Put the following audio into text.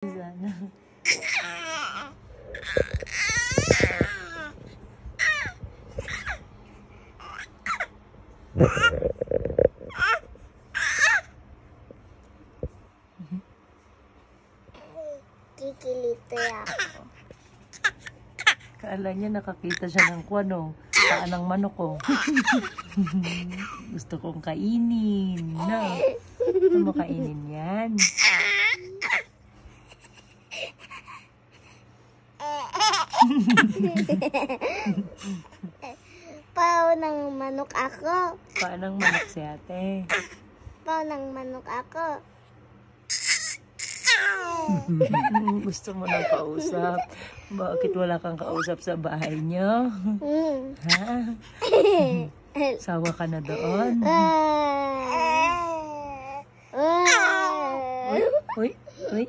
Sana. Kikilito ako. Kala niya nakakita siya ng kwano. Paa ng manok ko. Gusto kong kainin. No. Gusto mo kainin yan? Pao ng manok ako. Paa ng manok si ate. Pao ng manok ako. Gusto mo ng kausap? Bakit wala kang kausap sa bahay niyo? Ha? Sawa ka na doon? Uy, uy, uy.